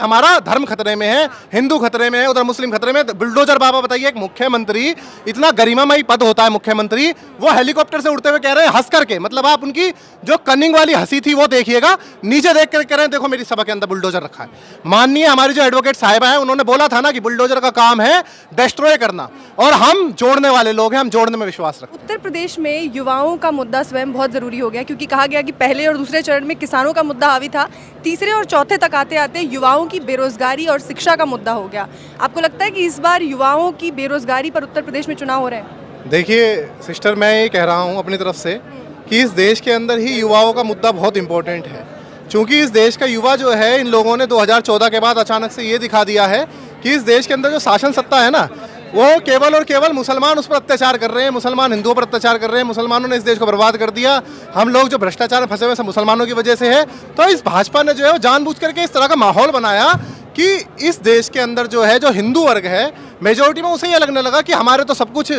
हमारा धर्म खतरे में है, हिंदू खतरे में है, उधर मुस्लिम खतरे में। बुलडोजर बाबा बताइए, एक मुख्यमंत्री, इतना गरिमामयी पद होता है मुख्यमंत्री, वो हेलीकॉप्टर से उड़ते हुए कह रहे हैं हंस करके, मतलब आप उनकी जो कनिंग वाली हंसी थी वो देखिएगा, नीचे देख कर कह रहे हैं देखो मेरी सभा के अंदर बुलडोजर रखा है। माननीय हमारी जो एडवोकेट साहिबा है, उन्होंने बोला था ना कि बुलडोजर का काम है डिस्ट्रॉय करना, और हम जोड़ने वाले लोग हैं, हम जोड़ने में विश्वास रखते हैं। उत्तर प्रदेश में युवाओं का मुद्दा स्वयं बहुत ज़रूरी हो गया, क्योंकि कहा गया कि पहले और दूसरे चरण में किसानों का मुद्दा हावी था, तीसरे और चौथे तक आते आते युवाओं की बेरोजगारी और शिक्षा का मुद्दा हो गया। आपको लगता है कि इस बार युवाओं की बेरोजगारी पर उत्तर प्रदेश में चुनाव हो रहे हैं? देखिए सिस्टर, मैं ये कह रहा हूँ अपनी तरफ से कि इस देश के अंदर ही युवाओं का मुद्दा बहुत इंपॉर्टेंट है, क्योंकि इस देश का युवा जो है, इन लोगों ने 2014 के बाद अचानक से ये दिखा दिया है कि इस देश के अंदर जो शासन सत्ता है ना, वो केवल और केवल मुसलमान उस पर अत्याचार कर रहे हैं, मुसलमान हिंदुओं पर अत्याचार कर रहे हैं, मुसलमानों ने इस देश को बर्बाद कर दिया। हम लोग जो भ्रष्टाचार में फंसे हुए सब मुसलमानों की वजह से है। तो इस भाजपा ने जो है वो जानबूझ करके इस तरह का माहौल बनाया कि इस देश के अंदर जो है, जो हिंदू वर्ग है मेजोरिटी में, उसे ये लगने लगा कि हमारे तो सब कुछ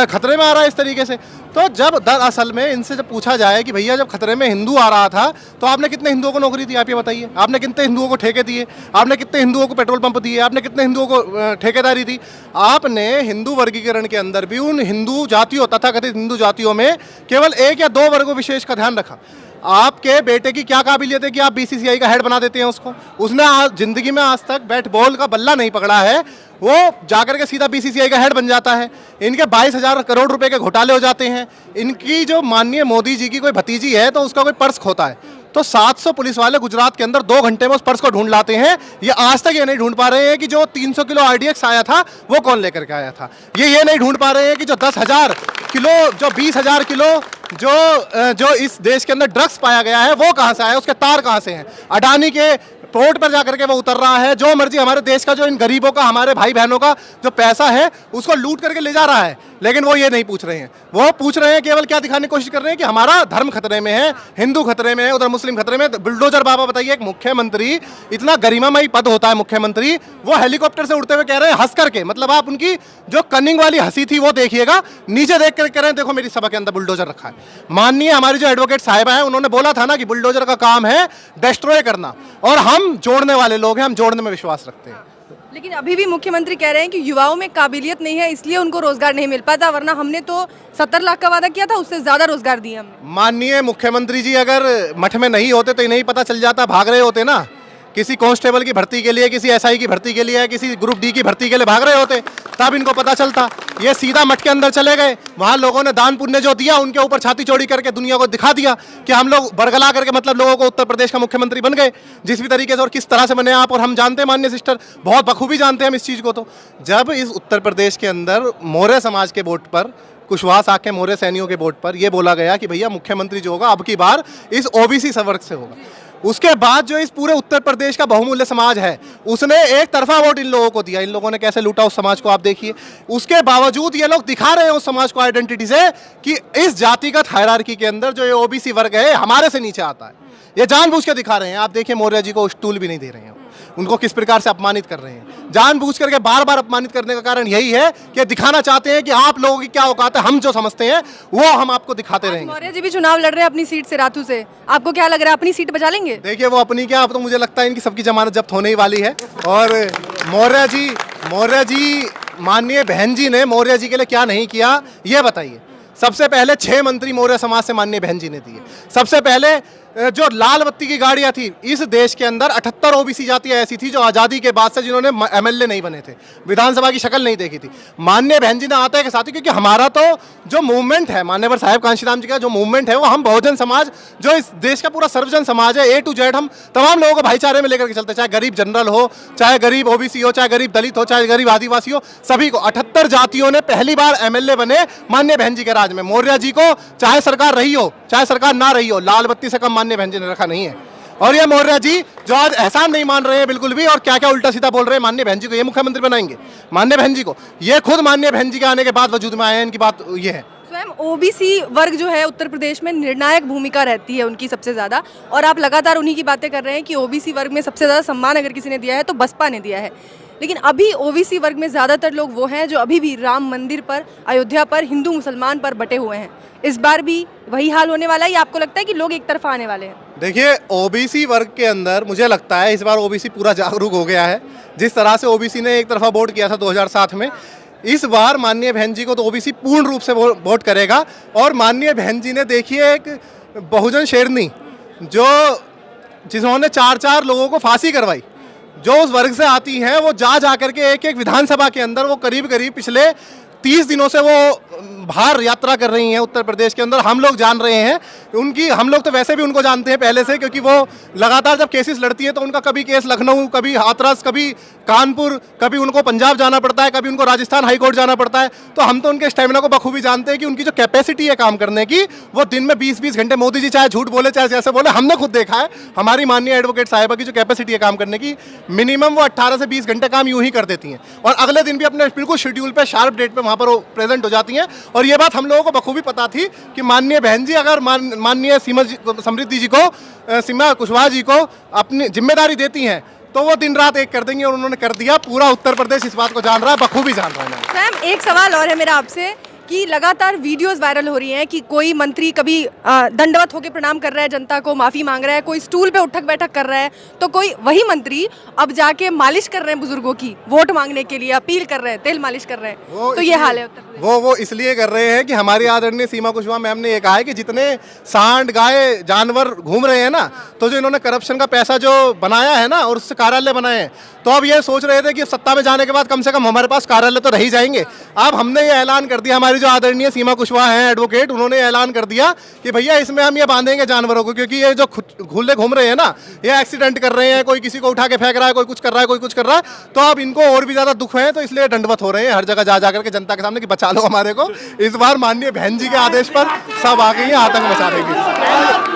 खतरे में आ रहा है इस तरीके से। तो जब दरअसल में इनसे जब पूछा जाए कि भैया जब खतरे में हिंदू आ रहा था तो आपने कितने हिंदुओं को नौकरी दी, आप ये बताइए, आपने कितने हिंदुओं को ठेके दिए, आपने कितने हिंदुओं को पेट्रोल पंप दिए, आपने कितने हिंदुओं को ठेकेदारी दी। आपने हिंदू वर्गीकरण के अंदर भी उन हिंदू जातियों, तथाकथित हिंदू जातियों में केवल 1 या 2 वर्गों विशेष का ध्यान रखा। आपके बेटे की क्या काबिलियत है कि आप बीसीसीआई का हेड बना देते हैं उसको? उसने जिंदगी में आज तक बैट बॉल का बल्ला नहीं पकड़ा है, वो जाकर के सीधा बीसीसीआई का हेड बन जाता है। इनके 22,000 करोड़ रुपए के घोटाले हो जाते हैं। इनकी जो माननीय मोदी जी की कोई भतीजी है तो उसका कोई पर्स खोता है तो 700 पुलिस वाले गुजरात के अंदर 2 घंटे में उस पर्स को ढूंढ लाते हैं। ये आज तक ये नहीं ढूंढ पा रहे हैं कि जो 300 किलो आरडीएक्स आया था वो कौन लेकर के आया था। ये नहीं ढूंढ पा रहे हैं कि जो 10,000 किलो, जो 20,000 किलो जो इस देश के अंदर ड्रग्स पाया गया है वो कहाँ से आया, उसके तार कहाँ से हैं। अडानी के पोर्ट पर जाकर के वो उतर रहा है, जो मर्जी हमारे देश का, जो इन गरीबों का, हमारे भाई बहनों का जो पैसा है उसको लूट करके ले जा रहा है। लेकिन वो ये नहीं पूछ रहे हैं, वो पूछ रहे हैं केवल क्या दिखाने की कोशिश कर रहे हैं कि हमारा धर्म खतरे में है, हिंदू खतरे में है, उधर मुस्लिम खतरे में। बुलडोजर बाबा बताइए, एक मुख्यमंत्री, इतना गरिमामयी पद होता है मुख्यमंत्री, वो हेलीकॉप्टर से उड़ते हुए कह रहे हैं हंस करके, मतलब आप उनकी जो कनिंग वाली हंसी थी वो देखिएगा, नीचे देख कर कह रहे हैं देखो मेरी सभा के अंदर बुलडोजर रखा है। माननीय हमारी जो एडवोकेट साहिबा है, उन्होंने बोला था ना कि बुलडोजर का काम है डिस्ट्रॉय करना, और हम जोड़ने वाले लोग हैं, हम जोड़ने में विश्वास रखते हैं। लेकिन अभी भी मुख्यमंत्री कह रहे हैं कि युवाओं में काबिलियत नहीं है, इसलिए उनको रोजगार नहीं मिल पाता, वरना हमने तो 70 लाख का वादा किया था, उससे ज्यादा रोजगार दिए हमने। माननीय मुख्यमंत्री जी अगर मठ में नहीं होते तो नहीं पता चल जाता, भाग रहे होते ना किसी कांस्टेबल की भर्ती के लिए, किसी एसआई की भर्ती के लिए, किसी ग्रुप डी की भर्ती के लिए भाग रहे होते, तब इनको पता चलता। ये सीधा मठ के अंदर चले गए, वहाँ लोगों ने दान पुण्य जो दिया उनके ऊपर छाती चौड़ी करके दुनिया को दिखा दिया कि हम लोग बरगला करके, मतलब लोगों को उत्तर प्रदेश का मुख्यमंत्री बन गए। जिस भी तरीके से और किस तरह से बने आप, और हम जानते हैं माननीय सिस्टर, बहुत बखूबी जानते हैं हम इस चीज़ को। तो जब इस उत्तर प्रदेश के अंदर मौर्य समाज के वोट पर, कुशवाहा साहब के मौर्य सैनियों के वोट पर यह बोला गया कि भैया मुख्यमंत्री जो होगा अब की बार इस ओबीसी वर्ग से होगा, उसके बाद जो इस पूरे उत्तर प्रदेश का बहुमूल्य समाज है उसने एक तरफा वोट इन लोगों को दिया। इन लोगों ने कैसे लूटा उस समाज को आप देखिए। उसके बावजूद ये लोग दिखा रहे हैं उस समाज को आइडेंटिटी से कि इस जातिगत हायरार्की के अंदर जो ये ओबीसी वर्ग है हमारे से नीचे आता है। ये जानबूझ के दिखा रहे हैं। आप देखिए मौर्य जी को स्टूल भी नहीं दे रहे हैं, उनको किस प्रकार से अपमानित कर रहे हैं। जानबूझ करके बार बार अपमानित करने का कारण यही है कि दिखाना चाहते हैं कि आप लोगों की क्या औकात है, हम जो समझते हैं वो हम आपको दिखाते रहेंगे। मौर्य जी भी चुनाव लड़ रहे हैं अपनी सीट से, रातू से। आपको क्या लग रहा है, अपनी सीट बचा लेंगे? देखिए वो अपनी क्या, अब तो मुझे लगता है इनकी सबकी जमानत जब्त होने ही वाली है। और मौर्य जी माननीय बहन जी ने मौर्य जी के लिए क्या नहीं किया ये बताइए। सबसे पहले 6 मंत्री मौर्य समाज से माननीय बहन जी ने दिए। सबसे पहले जो लाल बत्ती की गाड़ियां थी, इस देश के अंदर 78 ओबीसी जातियां ऐसी थी जो आज़ादी के बाद से जिन्होंने एमएलए नहीं बने थे, विधानसभा की शक्ल नहीं देखी थी। माननीय बहन जी ने आता है के साथ ही, क्योंकि हमारा तो जो मूवमेंट है, मान्यवर साहेब कांशीराम जी का जो मूवमेंट है, वो हम बहुजन समाज, जो इस देश का पूरा सर्वजन समाज है, A to Z, हम तमाम लोगों को भाईचारे में लेकर के चलते, चाहे गरीब जनरल हो, चाहे गरीब ओबीसी हो, चाहे गरीब दलित हो, चाहे गरीब आदिवासी हो, सभी को। 78 जातियों ने पहली बार एमएलए बने माननीय बहन जी के राज में। मौर्य जी को चाहे सरकार रही हो चाहे सरकार ना रही हो, लाल बत्ती से कम माननीय बहन जी ने रखा नहीं है। और ये मौर्य जी जो आज एहसान नहीं मान रहे हैं बिल्कुल भी, और क्या क्या उल्टा सीधा बोल रहे हैं माननीय बहन जी को, ये मुख्यमंत्री बनाएंगे माननीय बहन जी को, ये खुद माननीय बहन जी के आने के बाद वजूद में आए हैं। इनकी बात ये है। स्वयं ओबीसी वर्ग जो है उत्तर प्रदेश में निर्णायक भूमिका रहती है उनकी सबसे ज़्यादा, और आप लगातार उन्हीं की बातें कर रहे हैं कि ओबीसी वर्ग में सबसे ज़्यादा सम्मान अगर किसी ने दिया है तो बसपा ने दिया है। लेकिन अभी ओबीसी वर्ग में ज़्यादातर लोग वो हैं जो अभी भी राम मंदिर पर, अयोध्या पर, हिंदू मुसलमान पर बटे हुए हैं। इस बार भी वही हाल होने वाला है या आपको लगता है कि लोग एक तरफा आने वाले हैं? देखिए ओबीसी वर्ग के अंदर मुझे लगता है इस बार ओबीसी पूरा जागरूक हो गया है। जिस तरह से ओबीसी ने एक तरफा वोट किया था 2007 में, इस बार माननीय बहन जी को तो ओबीसी पूर्ण रूप से वोट करेगा। और माननीय बहन जी ने देखिए एक बहुजन शेरनी जिन्होंने 4-4 लोगों को फांसी करवाई, जो उस वर्ग से आती हैं, वो जा करके एक एक विधानसभा के अंदर वो करीब पिछले 30 दिनों से वो बाहर यात्रा कर रही हैं उत्तर प्रदेश के अंदर। हम लोग जान रहे हैं उनकी, हम लोग तो वैसे भी उनको जानते हैं पहले से, क्योंकि वो लगातार जब केसेस लड़ती है तो उनका कभी केस लखनऊ, कभी हाथरस, कभी कानपुर, कभी उनको पंजाब जाना पड़ता है, कभी उनको राजस्थान हाई कोर्ट जाना पड़ता है। तो हम तो उनके स्टेमिना को बखूबी जानते हैं कि उनकी जो कैपेसिटी है काम करने की, वो दिन में 20-20 घंटे, मोदी जी चाहे झूठ बोले चाहे जैसे बोले, हमने खुद देखा है हमारी माननीय एडवोकेट साहिबा की जो कैपेसिटी है काम करने की, मिनिमम वो 18 से 20 घंटे काम यूं ही कर देती हैं और अगले दिन भी अपने बिल्कुल शेड्यूल पे शार्प डेट पे वहाँ पर वो प्रेजेंट हो जाती हैं। और ये बात हम लोगों को बखूबी पता थी कि माननीय बहन जी अगर माननीय समृद्धि जी को, सीमा कुशवाहा जी को अपनी जिम्मेदारी देती हैं तो वो दिन रात एक कर देंगे, और उन्होंने कर दिया। पूरा उत्तर प्रदेश इस बात को जान रहा है, बखूबी जान रहा है। मैम एक सवाल और है मेरा आपसे कि लगातार वीडियोस वायरल हो रही हैं कि कोई मंत्री कभी दंडवत होकर प्रणाम कर रहा है जनता को, माफ़ी मांग रहा है, कोई स्टूल पे उठक बैठक कर रहा है, तो कोई वही मंत्री अब जाके मालिश कर रहे हैं बुजुर्गों की, वोट मांगने के लिए अपील कर रहे हैं, तेल मालिश कर रहे हैं। तो ये हाल है उत्तर प्रदेश। वो इसलिए कर रहे हैं कि हमारी आदरणीय सीमा कुशवाहा मैम ने ये कहा है कि जितने सांड, गाय, जानवर घूम रहे हैं ना, तो जो इन्होंने करप्शन का पैसा जो बनाया है ना और उससे कार्यालय बनाए हैं, तो अब ये सोच रहे थे कि सत्ता में जाने के बाद कम से कम हमारे पास कार्यालय तो रह ही जाएंगे। अब हमने ये ऐलान कर दिया, हमारी जो आदरणीय सीमा कुशवाहा हैं एडवोकेट, उन्होंने ऐलान कर दिया कि भैया इसमें हम ये बांधेंगे जानवरों को, क्योंकि ये जो खुले घूम रहे हैं ना, ये एक्सीडेंट कर रहे हैं, कोई किसी को उठा के फेंक रहा है, कोई कुछ कर रहा है, कोई कुछ कर रहा है, तो अब इनको और भी ज़्यादा दुख है, तो इसलिए दंडवत हो रहे हैं हर जगह जा करके जनता के सामने कि बचा लो हमारे को। इस बार माननीय बहन जी के आदेश पर सब आ गई हैं, आतंक मचा देंगे।